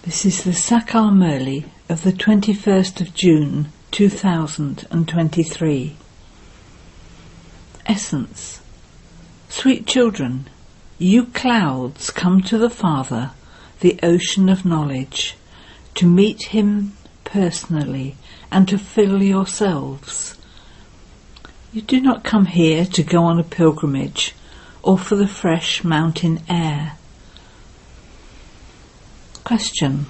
This is the Sakar MURLI of the 21st of June 2023. Essence. Sweet children, you clouds come to the Father, the ocean of knowledge, to meet him personally and to fill yourselves. You do not come here to go on a pilgrimage or for the fresh mountain air. Question.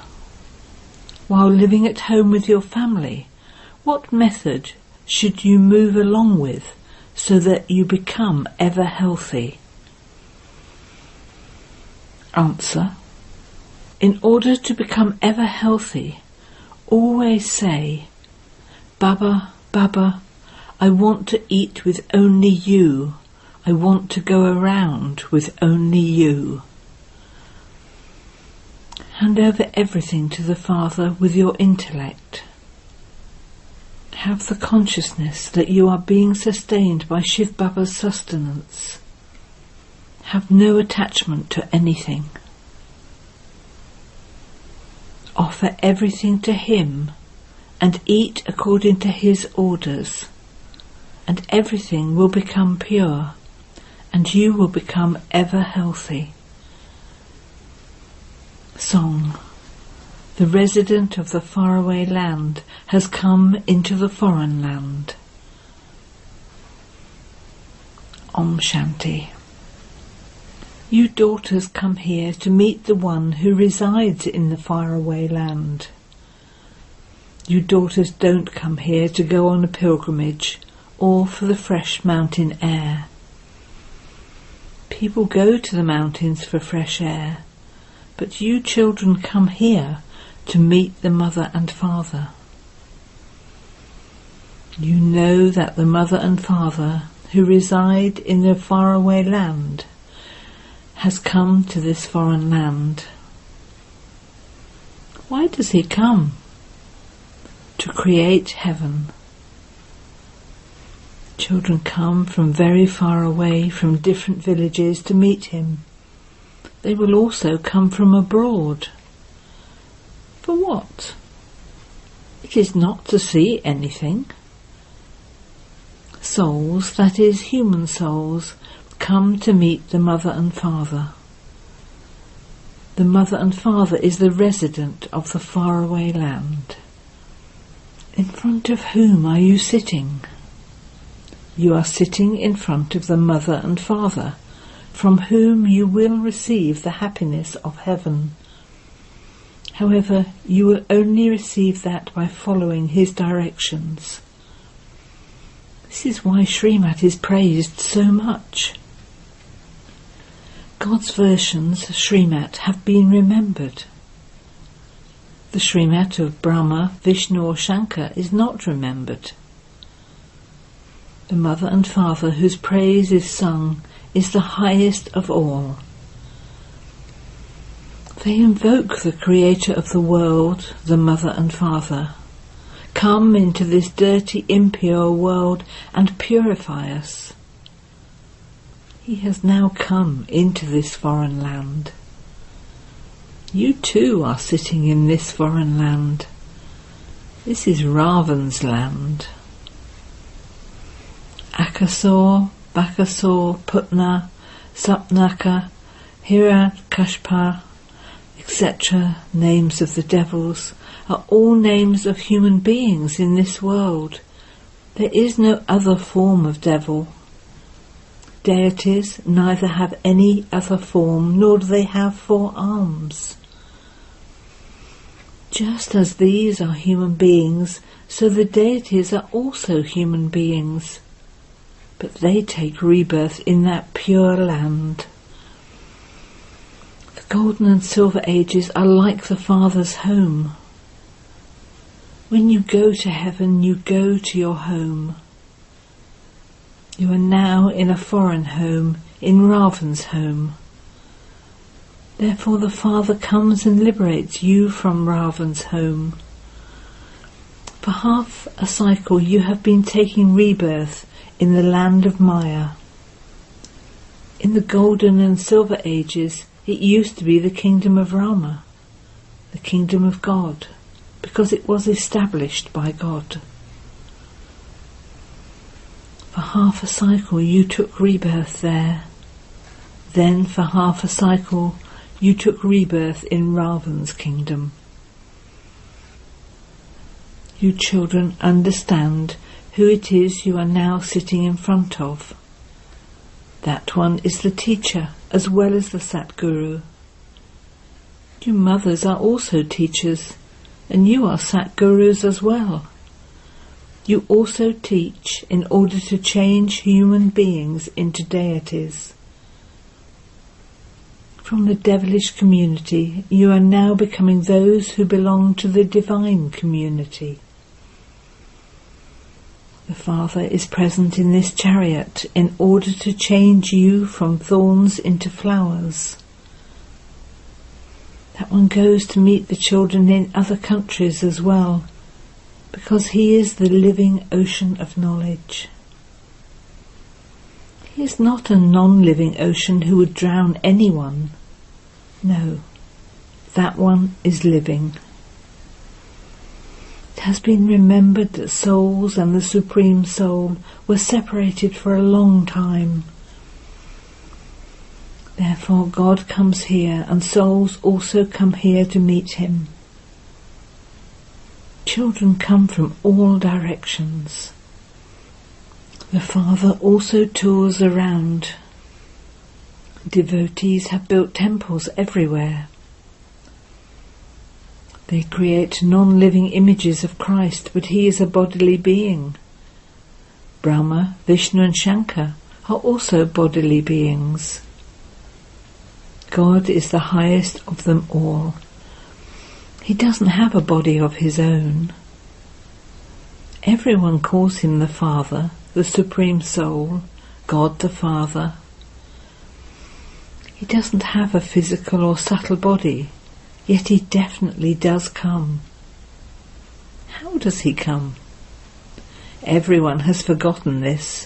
While living at home with your family, what method should you move along with so that you become ever healthy? Answer. In order to become ever healthy, always say, Baba, Baba, I want to eat with only you. I want to go around with only you. Hand over everything to the Father with your intellect. Have the consciousness that you are being sustained by Shiv Baba's sustenance. Have no attachment to anything. Offer everything to him and eat according to his orders, and everything will become pure, and you will become ever healthy. Song. The resident of the faraway land has come into the foreign land. Om Shanti. You daughters come here to meet the one who resides in the faraway land. You daughters don't come here to go on a pilgrimage or for the fresh mountain air. People go to the mountains for fresh air, but you children come here to meet the Mother and Father. You know that the Mother and Father, who reside in the faraway land, has come to this foreign land. Why does he come? To create heaven. Children come from very far away, from different villages to meet him. They will also come from abroad. For what? It is not to see anything. Souls, that is, human souls, come to meet the Mother and Father. The Mother and Father is the resident of the faraway land. In front of whom are you sitting? You are sitting in front of the Mother and Father, from whom you will receive the happiness of heaven. However, you will only receive that by following his directions. This is why Srimat is praised so much. God's versions of Srimat have been remembered. The Srimat of Brahma, Vishnu or Shankar is not remembered. The Mother and Father whose praise is sung is the highest of all. They invoke the Creator of the world, the Mother and Father. Come into this dirty, impure world and purify us. He has now come into this foreign land. You too are sitting in this foreign land. This is Ravan's land. Akasur, Bakasur, Putna, Sapnaka, Hiranyakashpa, etc., names of the devils, are all names of human beings in this world. There is no other form of devil. Deities neither have any other form, nor do they have 4 arms. Just as these are human beings, so the deities are also human beings. But they take rebirth in that pure land. The golden and silver ages are like the Father's home. When you go to heaven, you go to your home. You are now in a foreign home, in Ravan's home. Therefore the Father comes and liberates you from Ravan's home. For half a cycle you have been taking rebirth in the land of Maya. In the golden and silver ages, it used to be the kingdom of Rama, the kingdom of God, because it was established by God. For half a cycle you took rebirth there. Then for half a cycle you took rebirth in Ravan's kingdom. You children understand who it is you are now sitting in front of. That one is the teacher as well as the Satguru. You mothers are also teachers, and you are Satgurus as well. You also teach in order to change human beings into deities. From the devilish community, you are now becoming those who belong to the divine community. The Father is present in this chariot in order to change you from thorns into flowers. That one goes to meet the children in other countries as well, because he is the living ocean of knowledge. He is not a non-living ocean who would drown anyone. No, that one is living. It has been remembered that souls and the Supreme Soul were separated for a long time. Therefore God comes here, and souls also come here to meet him. Children come from all directions. The Father also tours around. Devotees have built temples everywhere. They create non-living images of Christ, but he is a bodily being. Brahma, Vishnu and Shankar are also bodily beings. God is the highest of them all. He doesn't have a body of his own. Everyone calls him the Father, the Supreme Soul, God the Father. He doesn't have a physical or subtle body, yet he definitely does come. How does he come? Everyone has forgotten this.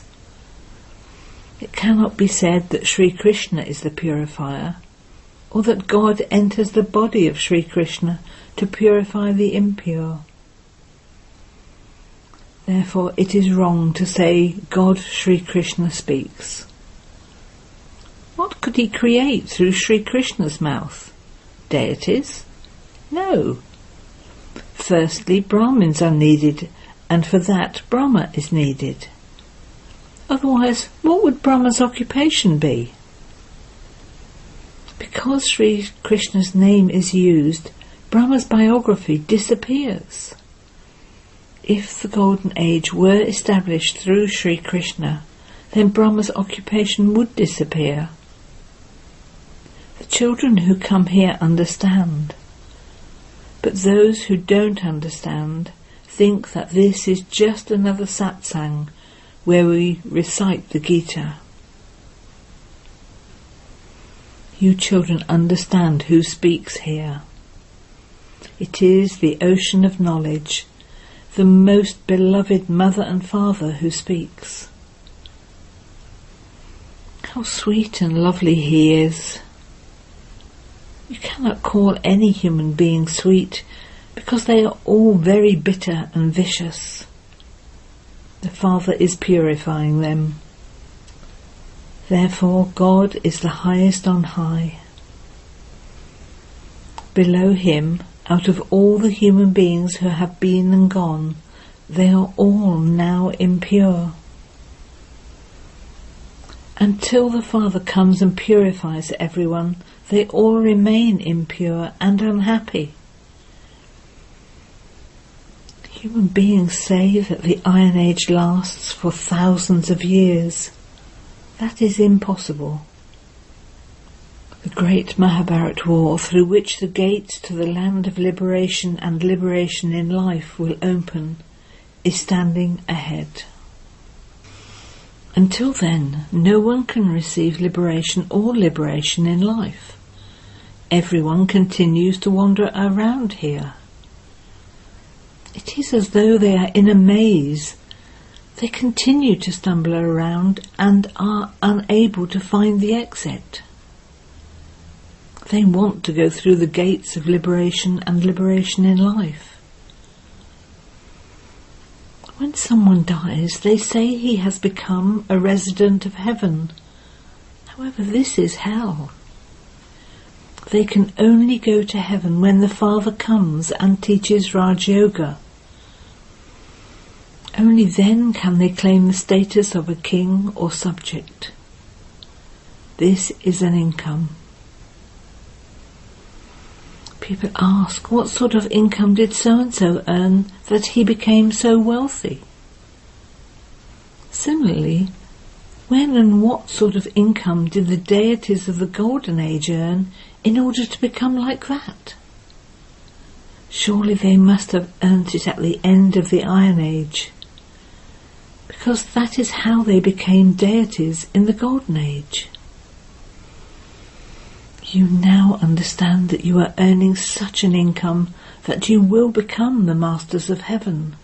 It cannot be said that Sri Krishna is the purifier, or that God enters the body of Sri Krishna to purify the impure. Therefore it is wrong to say God Sri Krishna speaks. What could he create through Sri Krishna's mouth? Deities? No. Firstly, Brahmins are needed, and for that Brahma is needed. Otherwise, what would Brahma's occupation be? Because Sri Krishna's name is used, Brahma's biography disappears. If the Golden Age were established through Sri Krishna, then Brahma's occupation would disappear. The children who come here understand, but those who don't understand think that this is just another satsang where we recite the Gita. You children understand who speaks here. It is the ocean of knowledge, the most beloved mother and father who speaks. How sweet and lovely he is. You cannot call any human being sweet, because they are all very bitter and vicious. The Father is purifying them. Therefore God is the highest on high. Below him, out of all the human beings who have been and gone, they are all now impure. Until the Father comes and purifies everyone, they all remain impure and unhappy. Human beings say that the Iron Age lasts for thousands of years. That is impossible. The great Mahabharat war, through which the gates to the land of liberation and liberation in life will open, is standing ahead. Until then, no one can receive liberation or liberation in life. Everyone continues to wander around here. It is as though they are in a maze. They continue to stumble around and are unable to find the exit. They want to go through the gates of liberation and liberation in life. When someone dies, they say he has become a resident of heaven. However, this is hell. They can only go to heaven when the Father comes and teaches Raj Yoga. Only then can they claim the status of a king or subject. This is an income. People ask, what sort of income did so-and-so earn that he became so wealthy? Similarly, when and what sort of income did the deities of the Golden Age earn in order to become like that? Surely they must have earned it at the end of the Iron Age, because that is how they became deities in the Golden Age. You now understand that you are earning such an income that you will become the masters of heaven.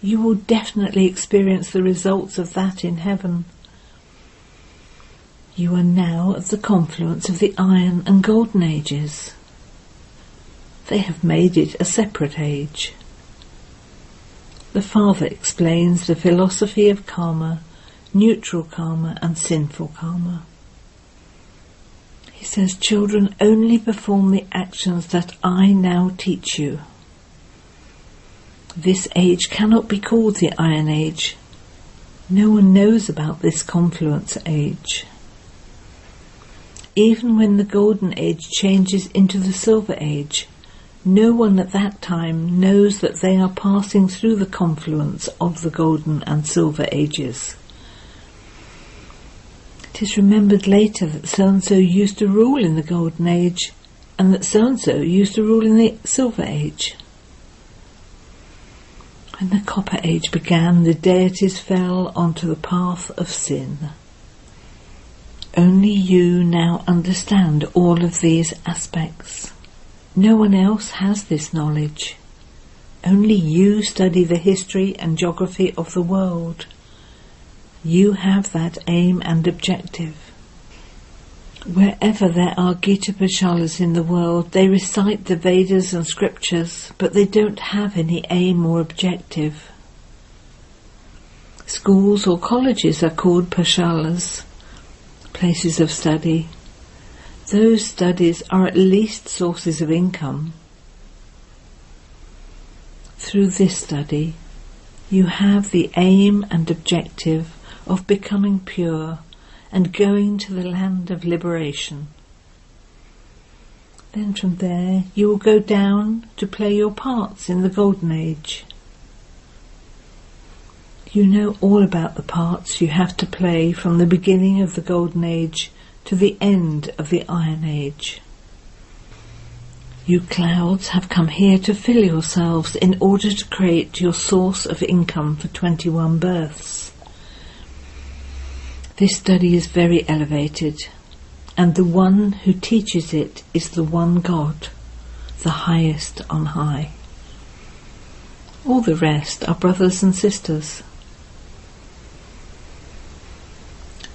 You will definitely experience the results of that in heaven. You are now at the confluence of the Iron and Golden Ages. They have made it a separate age. The Father explains the philosophy of karma, neutral karma and sinful karma. He says, children, only perform the actions that I now teach you. This age cannot be called the Iron Age. No one knows about this confluence age. Even when the Golden Age changes into the Silver Age, no one at that time knows that they are passing through the confluence of the Golden and Silver Ages. It is remembered later that so-and-so used to rule in the Golden Age and that so-and-so used to rule in the Silver Age. When the Copper Age began, the deities fell onto the path of sin. Only you now understand all of these aspects. No one else has this knowledge. Only you study the history and geography of the world. You have that aim and objective. Wherever there are Gita Pashalas in the world, they recite the Vedas and scriptures, but they don't have any aim or objective. Schools or colleges are called Pashalas, places of study. Those studies are at least sources of income. Through this study, you have the aim and objective of becoming pure and going to the land of liberation. Then from there you will go down to play your parts in the Golden Age. You know all about the parts you have to play from the beginning of the Golden Age to the end of the Iron Age. You clouds have come here to fill yourselves in order to create your source of income for 21 births. This study is very elevated, and the one who teaches it is the one God, the highest on high. All the rest are brothers and sisters.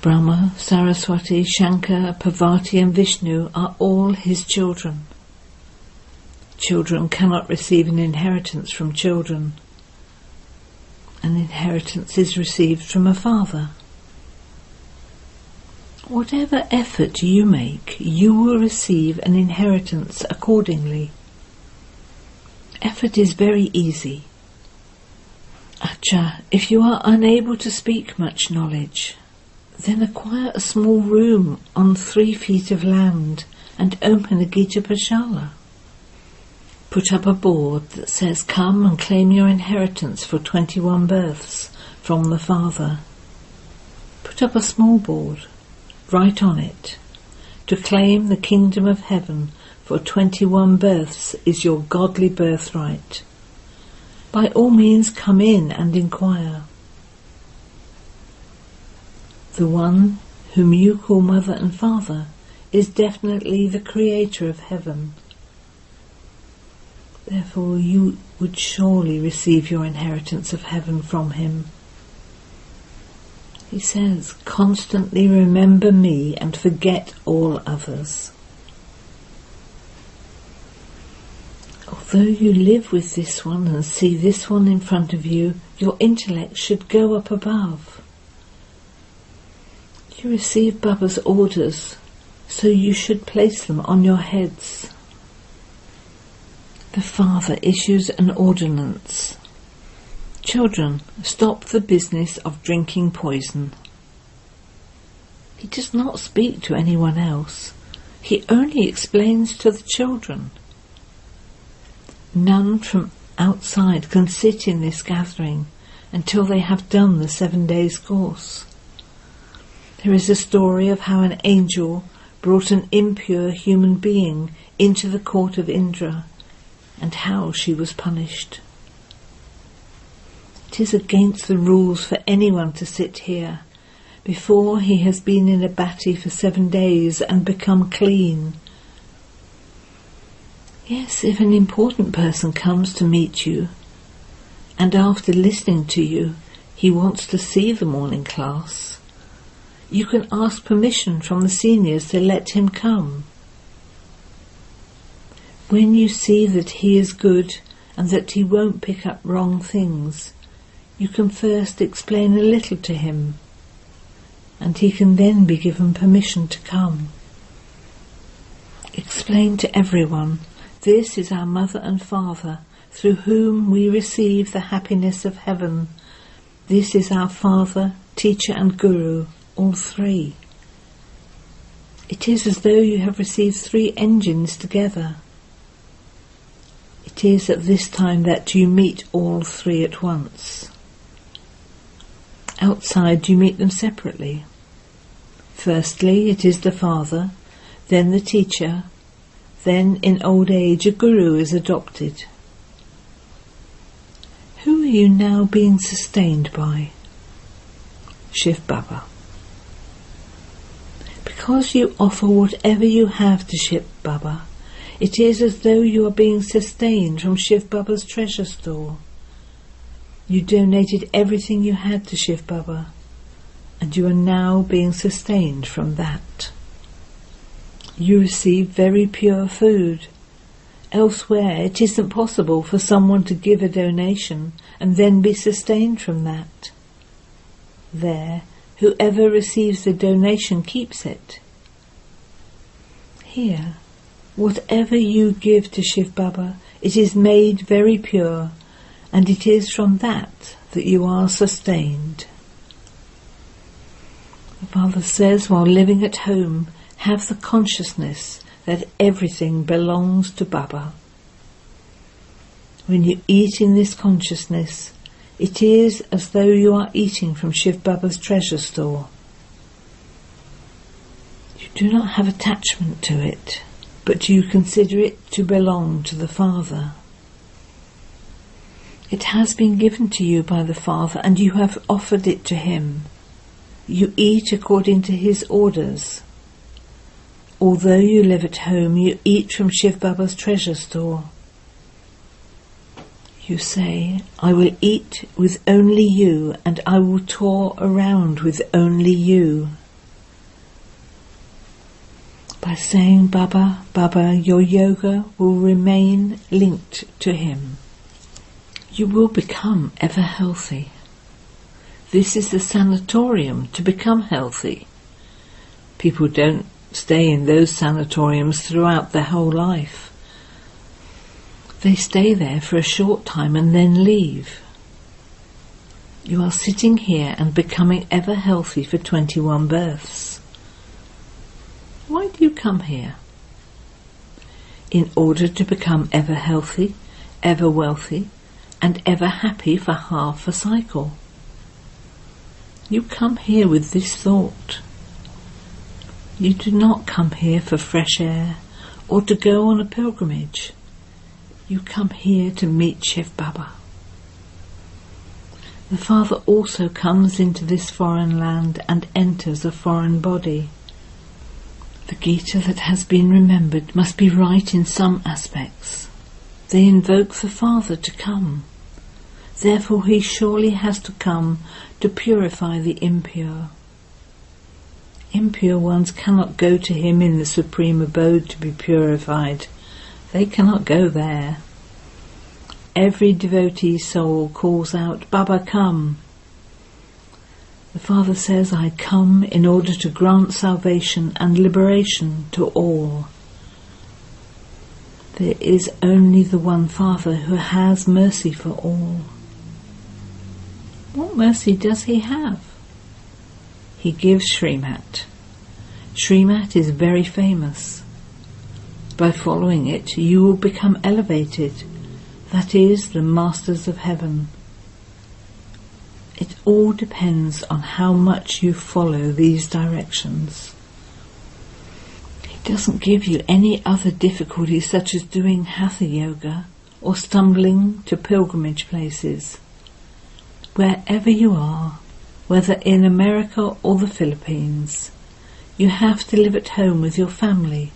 Brahma, Saraswati, Shankar, Parvati and Vishnu are all his children. Children cannot receive an inheritance from children. An inheritance is received from a father. Whatever effort you make, you will receive an inheritance accordingly. Effort is very easy. Acha, if you are unable to speak much knowledge, then acquire a small room on 3 feet of land and open a Gita Pashala. Put up a board that says, come and claim your inheritance for 21 births from the Father. Put up a small board. Write on it, to claim the kingdom of heaven for 21 births is your godly birthright. By all means come in and inquire. The one whom you call Mother and Father is definitely the Creator of heaven. Therefore you would surely receive your inheritance of heaven from him. He says, constantly remember me and forget all others. Although you live with this one and see this one in front of you, your intellect should go up above. You receive Baba's orders, so you should place them on your heads. The Father issues an ordinance. Children, stop the business of drinking poison. He does not speak to anyone else. He only explains to the children. None from outside can sit in this gathering until they have done the 7 days course. There is a story of how an angel brought an impure human being into the court of Indra and how she was punished. It is against the rules for anyone to sit here before he has been in a bhatti for 7 days and become clean. Yes, if an important person comes to meet you, and after listening to you, he wants to see the morning class, you can ask permission from the seniors to let him come. When you see that he is good and that he won't pick up wrong things, you can first explain a little to him, and he can then be given permission to come. Explain to everyone, this is our Mother and Father, through whom we receive the happiness of heaven. This is our Father, Teacher and Guru, all three. It is as though you have received 3 engines together. It is at this time that you meet all 3 at once. Outside you meet them separately. Firstly it is the Father, then the Teacher, then in old age a Guru is adopted. Who are you now being sustained by? Shiv Baba. Because you offer whatever you have to Shiv Baba, it is as though you are being sustained from Shiv Baba's treasure store. You donated everything you had to Shiv Baba, and you are now being sustained from that. You receive very pure food. Elsewhere it isn't possible for someone to give a donation and then be sustained from that. There, whoever receives the donation keeps it. Here, whatever you give to Shiv Baba, it is made very pure, and it is from that you are sustained. The Father says, while living at home, have the consciousness that everything belongs to Baba. When you eat in this consciousness, it is as though you are eating from Shiv Baba's treasure store. You do not have attachment to it, but you consider it to belong to the Father. It has been given to you by the Father, and you have offered it to him. You eat according to his orders. Although you live at home, you eat from Shiv Baba's treasure store. You say, I will eat with only you, and I will tour around with only you. By saying Baba, Baba, your yoga will remain linked to him. You will become ever healthy. This is the sanatorium to become healthy. People don't stay in those sanatoriums throughout their whole life. They stay there for a short time and then leave. You are sitting here and becoming ever healthy for 21 births. Why do you come here? In order to become ever healthy, ever wealthy, and ever happy for half a cycle. You come here with this thought. You do not come here for fresh air or to go on a pilgrimage. You come here to meet Shiv Baba. The Father also comes into this foreign land and enters a foreign body. The Gita that has been remembered must be right in some aspects. They invoke the Father to come. Therefore he surely has to come to purify the impure. Impure ones cannot go to him in the supreme abode to be purified. They cannot go there. every devotee's soul calls out, "Baba, come." The Father says, "I come in order to grant salvation and liberation to all." There is only the one Father who has mercy for all. What mercy does he have? He gives Srimat. Srimat is very famous. By following it, you will become elevated, that is, the masters of heaven. It all depends on how much you follow these directions. He doesn't give you any other difficulties such as doing hatha yoga or stumbling to pilgrimage places. Wherever you are, whether in America or the Philippines, you have to live at home with your family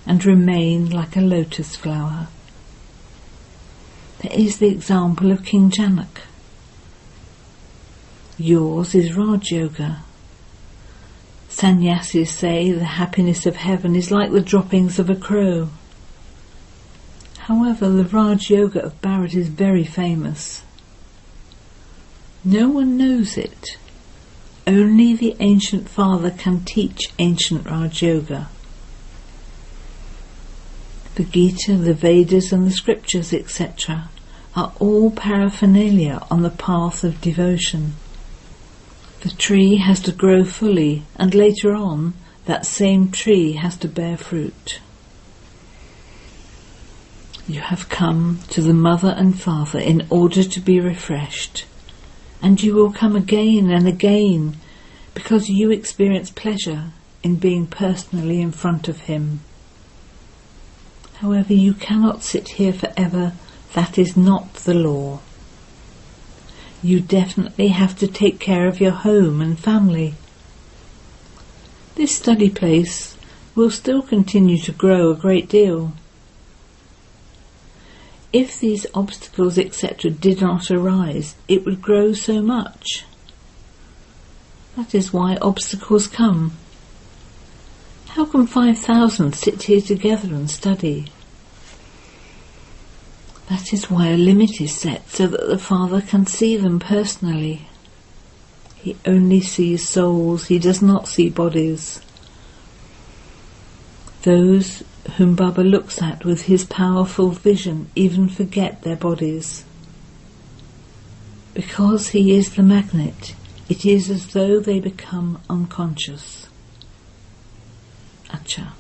and remain like a lotus flower. There is the example of King Janak. Yours is Raj Yoga. Sannyasis say the happiness of heaven is like the droppings of a crow. However, the Raj Yoga of Bharat is very famous. No one knows it. Only the ancient Father can teach ancient Raj Yoga. The Gita, the Vedas and the scriptures, etc. are all paraphernalia on the path of devotion. The tree has to grow fully, and later on that same tree has to bear fruit. You have come to the Mother and Father in order to be refreshed, and you will come again and again because you experience pleasure in being personally in front of him. However, you cannot sit here forever. That is not the law. You definitely have to take care of your home and family. This study place will still continue to grow a great deal. If these obstacles, etc., did not arise, it would grow so much. That is why obstacles come. How can 5,000 sit here together and study? That is why a limit is set, so that the Father can see them personally. He only sees souls, he does not see bodies. Those whom Baba looks at with his powerful vision even forget their bodies. Because he is the magnet, it is as though they become unconscious. Acha.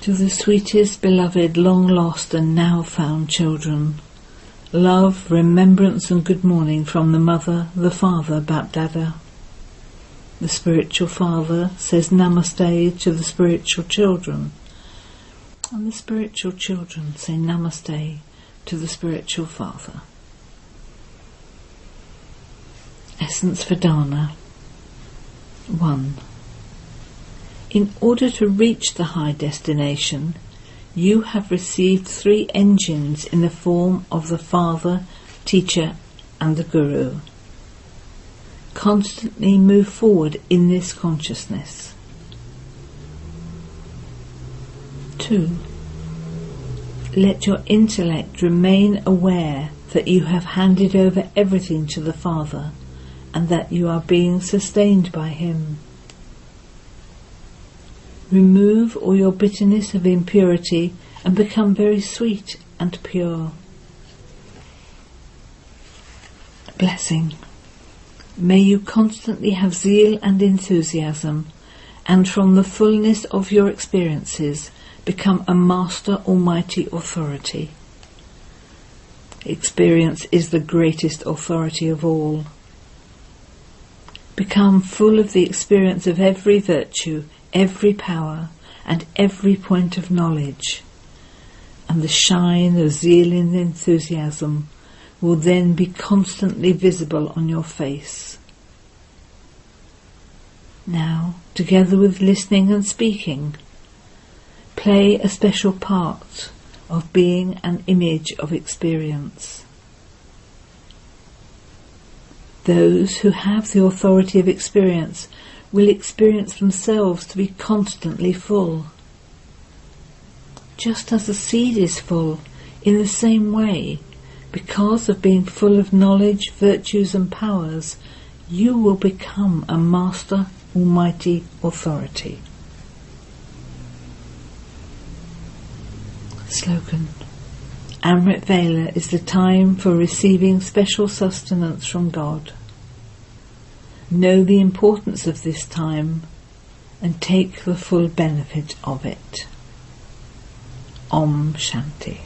To the sweetest, beloved, long lost and now found children, love, remembrance and good morning from the Mother, the Father, Bapdada. The spiritual Father says Namaste to the spiritual children, and the spiritual children say Namaste to the spiritual Father. Essence for Dana. 1. In order to reach the high destination, you have received 3 engines in the form of the Father, Teacher and the Guru. Constantly move forward in this consciousness. 2. Let your intellect remain aware that you have handed over everything to the Father and that you are being sustained by him. Remove all your bitterness of impurity and become very sweet and pure. Blessing. May you constantly have zeal and enthusiasm, and from the fullness of your experiences become a master almighty authority. Experience is the greatest authority of all. Become full of the experience of every virtue, every power, and every point of knowledge, and the shine of zeal and enthusiasm will then be constantly visible on your face. Now, together with listening and speaking, play a special part of being an image of experience. Those who have the authority of experience will experience themselves to be constantly full. Just as a seed is full, In the same way, because of being full of knowledge, virtues and powers, you will become a master, almighty authority. Slogan. Amrit Vela is the time for receiving special sustenance from God. Know the importance of this time and take the full benefit of it. Om Shanti.